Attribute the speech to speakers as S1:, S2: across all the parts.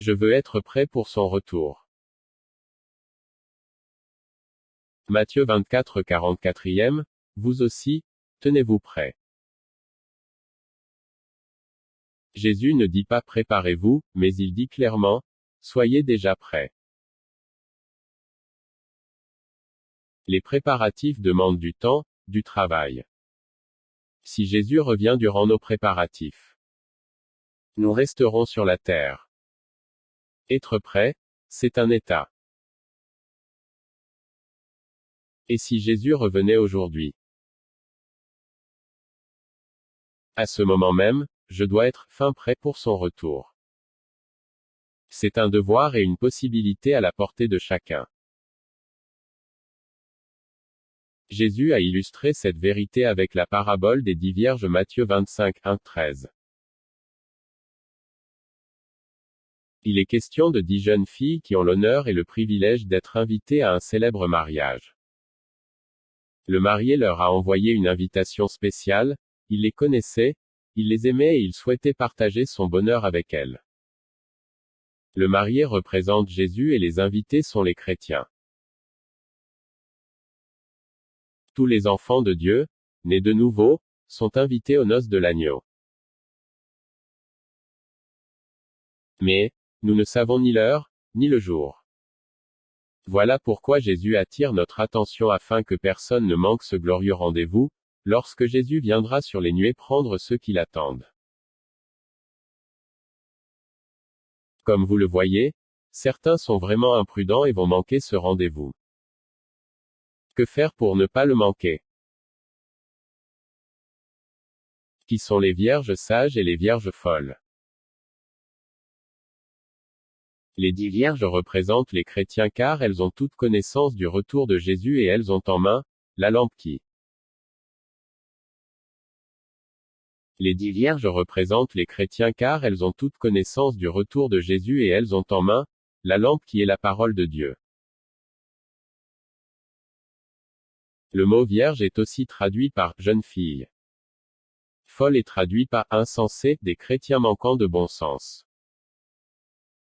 S1: Je veux être prêt pour son retour. Matthieu 24 44e, vous aussi, tenez-vous prêts. Jésus ne dit pas préparez-vous, mais il dit clairement, soyez déjà prêts. Les préparatifs demandent du temps, du travail. Si Jésus revient durant nos préparatifs, nous resterons sur la terre. Être prêt, c'est un état. Et si Jésus revenait aujourd'hui? À ce moment même, je dois être fin prêt pour son retour. C'est un devoir et une possibilité à la portée de chacun. Jésus a illustré cette vérité avec la parabole des 10 vierges Matthieu 25, 1-13. Il est question de 10 jeunes filles qui ont l'honneur et le privilège d'être invitées à un célèbre mariage. Le marié leur a envoyé une invitation spéciale, il les connaissait, il les aimait et il souhaitait partager son bonheur avec elles. Le marié représente Jésus et les invités sont les chrétiens. Tous les enfants de Dieu, nés de nouveau, sont invités aux noces de l'agneau. Mais, nous ne savons ni l'heure, ni le jour. Voilà pourquoi Jésus attire notre attention afin que personne ne manque ce glorieux rendez-vous, lorsque Jésus viendra sur les nuées prendre ceux qui l'attendent. Comme vous le voyez, certains sont vraiment imprudents et vont manquer ce rendez-vous. Que faire pour ne pas le manquer? Qui sont les vierges sages et les vierges folles? Les 10 vierges représentent les chrétiens car elles ont toute connaissance du retour de Jésus et elles ont en main la lampe qui. Les 10 vierges représentent les chrétiens car elles ont toute connaissance du retour de Jésus et elles ont en main la lampe qui est la parole de Dieu. Le mot vierge est aussi traduit par jeune fille. Folle est traduit par insensé, des chrétiens manquant de bon sens.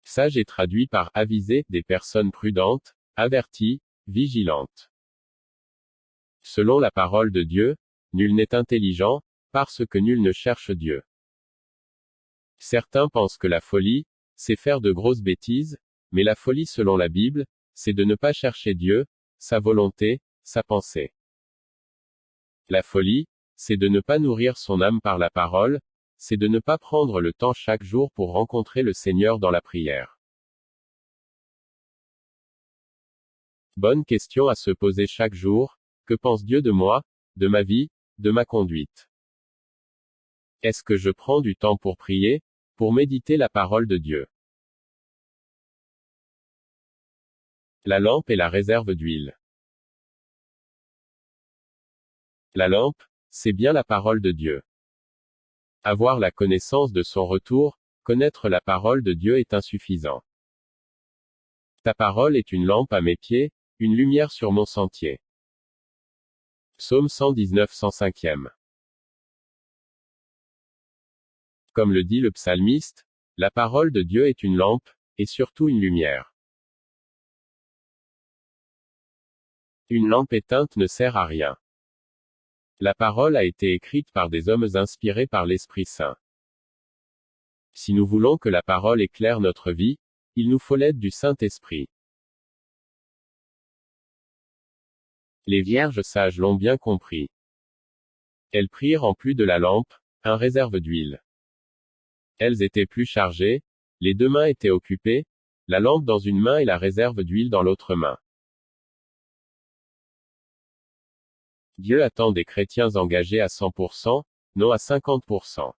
S1: Sage est traduit par avisé, des personnes prudentes, averties, vigilantes. Selon la parole de Dieu, nul n'est intelligent, parce que nul ne cherche Dieu. Certains pensent que la folie, c'est faire de grosses bêtises, mais la folie selon la Bible, c'est de ne pas chercher Dieu, sa volonté, sa pensée. La folie, c'est de ne pas nourrir son âme par la parole, c'est de ne pas prendre le temps chaque jour pour rencontrer le Seigneur dans la prière. Bonne question à se poser chaque jour, que pense Dieu de moi, de ma vie, de ma conduite? Est-ce que je prends du temps pour prier, pour méditer la parole de Dieu? La lampe et la réserve d'huile. La lampe, c'est bien la parole de Dieu. Avoir la connaissance de son retour, connaître la parole de Dieu est insuffisant. Ta parole est une lampe à mes pieds, une lumière sur mon sentier. Psaume 119 105e. Comme le dit le psalmiste, la parole de Dieu est une lampe, et surtout une lumière. Une lampe éteinte ne sert à rien. La parole a été écrite par des hommes inspirés par l'Esprit Saint. Si nous voulons que la parole éclaire notre vie, il nous faut l'aide du Saint-Esprit. Les vierges sages l'ont bien compris. Elles prirent en plus de la lampe, un réserve d'huile. Elles étaient plus chargées, les deux mains étaient occupées, la lampe dans une main et la réserve d'huile dans l'autre main. Dieu attend des chrétiens engagés à 100%, non à 50%.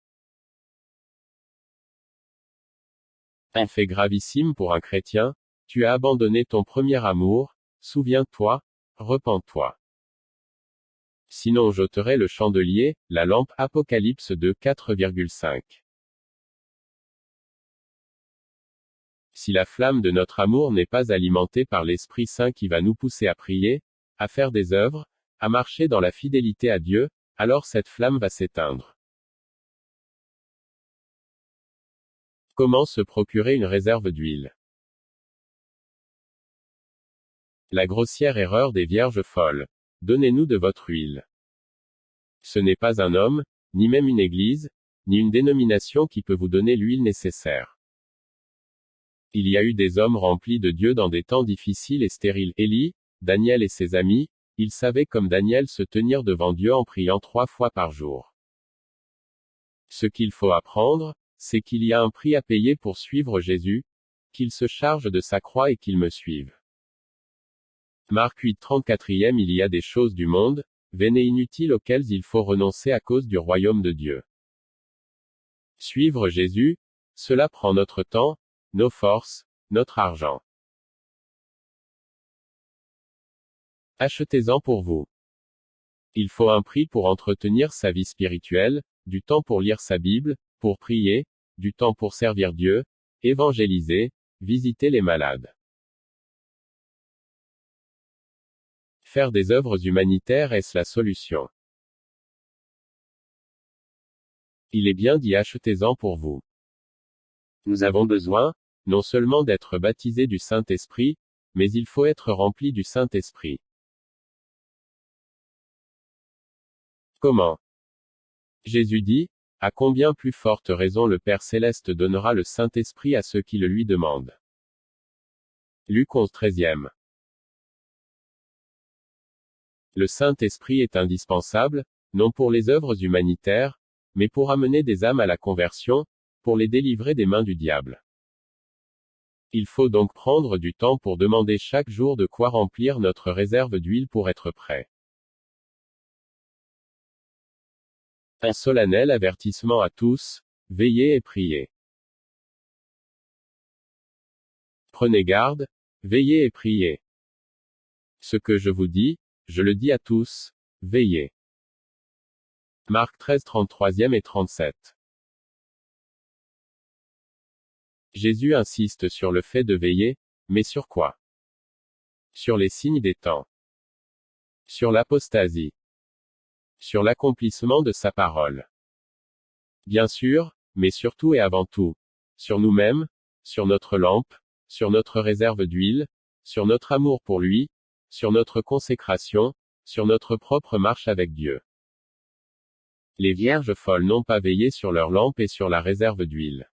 S1: Un fait gravissime pour un chrétien, tu as abandonné ton premier amour, souviens-toi, repens-toi. Sinon j'ôterai le chandelier, la lampe Apocalypse 2 4,5. Si la flamme de notre amour n'est pas alimentée par l'Esprit Saint qui va nous pousser à prier, à faire des œuvres, à marcher dans la fidélité à Dieu, alors cette flamme va s'éteindre. Comment se procurer une réserve d'huile? La grossière erreur des vierges folles. Donnez-nous de votre huile. Ce n'est pas un homme, ni même une église, ni une dénomination qui peut vous donner l'huile nécessaire. Il y a eu des hommes remplis de Dieu dans des temps difficiles et stériles. Élie, Daniel et ses amis, ils savaient comme Daniel se tenir devant Dieu en priant 3 fois par jour. Ce qu'il faut apprendre, c'est qu'il y a un prix à payer pour suivre Jésus, qu'il se charge de sa croix et qu'il me suive. Marc 8 34e Il y a des choses du monde, vaines et inutiles auxquelles il faut renoncer à cause du royaume de Dieu. Suivre Jésus, cela prend notre temps, nos forces, notre argent. Achetez-en pour vous. Il faut un prix pour entretenir sa vie spirituelle, du temps pour lire sa Bible, pour prier, du temps pour servir Dieu, évangéliser, visiter les malades. Faire des œuvres humanitaires est-ce la solution? Il est bien dit achetez-en pour vous. Nous avons besoin, non seulement d'être baptisés du Saint-Esprit, mais il faut être rempli du Saint-Esprit. Comment? Jésus dit, à combien plus forte raison le Père Céleste donnera le Saint-Esprit à ceux qui le lui demandent. Luc 11 13e. Le Saint-Esprit est indispensable, non pour les œuvres humanitaires, mais pour amener des âmes à la conversion, pour les délivrer des mains du diable. Il faut donc prendre du temps pour demander chaque jour de quoi remplir notre réserve d'huile pour être prêt. Un solennel avertissement à tous, veillez et priez. Prenez garde, veillez et priez. Ce que je vous dis, je le dis à tous, veillez. Marc 13 33e et 37. Jésus insiste sur le fait de veiller, mais sur quoi? Sur les signes des temps. Sur l'apostasie. Sur l'accomplissement de sa parole. Bien sûr, mais surtout et avant tout. Sur nous-mêmes, sur notre lampe, sur notre réserve d'huile, sur notre amour pour lui, sur notre consécration, sur notre propre marche avec Dieu. Les vierges folles n'ont pas veillé sur leur lampe et sur la réserve d'huile.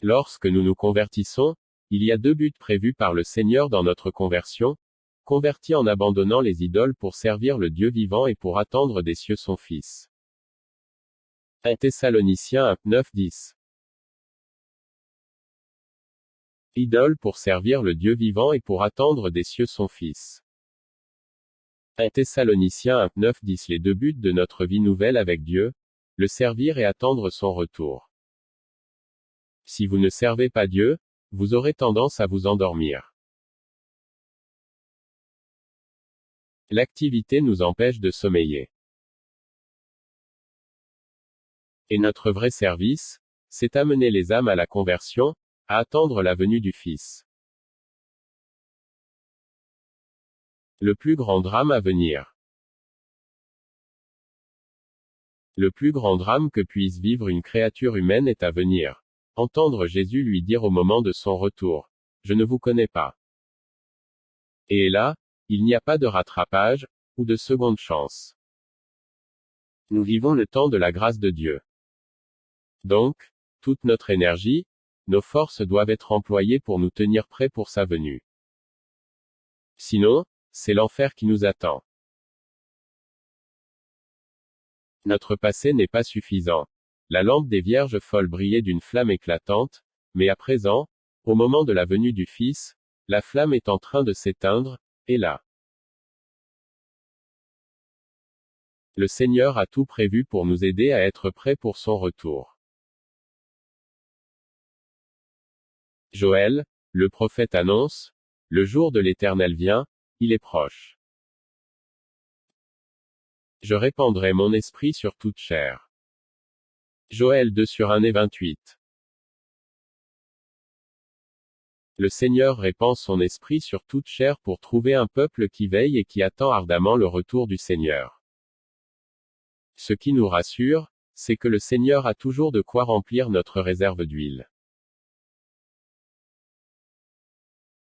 S1: Lorsque nous nous convertissons, il y a 2 buts prévus par le Seigneur dans notre conversion, convertis en abandonnant les idoles pour servir le Dieu vivant et pour attendre des cieux son Fils. 1 Thessaloniciens 1, 9, 10. Idoles pour servir le Dieu vivant et pour attendre des cieux son Fils. 1 Thessaloniciens 1, 9, 10 Les 2 buts de notre vie nouvelle avec Dieu, le servir et attendre son retour. Si vous ne servez pas Dieu, vous aurez tendance à vous endormir. L'activité nous empêche de sommeiller. Et notre vrai service, c'est amener les âmes à la conversion, à attendre la venue du Fils. Le plus grand drame à venir. Le plus grand drame que puisse vivre une créature humaine est à venir. Entendre Jésus lui dire au moment de son retour, « Je ne vous connais pas ». Et là, il n'y a pas de rattrapage, ou de seconde chance. Nous vivons le temps de la grâce de Dieu. Donc, toute notre énergie, nos forces doivent être employées pour nous tenir prêts pour sa venue. Sinon, c'est l'enfer qui nous attend. Notre passé n'est pas suffisant. La lampe des vierges folles brillait d'une flamme éclatante, mais à présent, au moment de la venue du Fils, la flamme est en train de s'éteindre, et là. Le Seigneur a tout prévu pour nous aider à être prêts pour son retour. Joël, le prophète annonce, « Le jour de l'Éternel vient, il est proche. Je répandrai mon esprit sur toute chair. » Joël 2 sur 1 et 28. Le Seigneur répand son esprit sur toute chair pour trouver un peuple qui veille et qui attend ardemment le retour du Seigneur. Ce qui nous rassure, c'est que le Seigneur a toujours de quoi remplir notre réserve d'huile.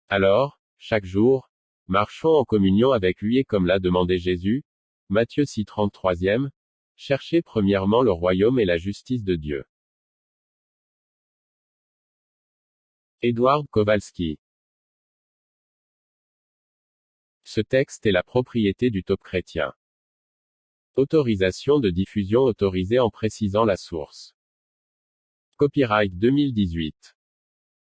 S1: Alors, chaque jour, marchons en communion avec lui et comme l'a demandé Jésus, Matthieu 6:33, cherchez premièrement le royaume et la justice de Dieu. Edward Kowalski. Ce texte est la propriété du Top Chrétien. Autorisation de diffusion autorisée en précisant la source. Copyright 2018.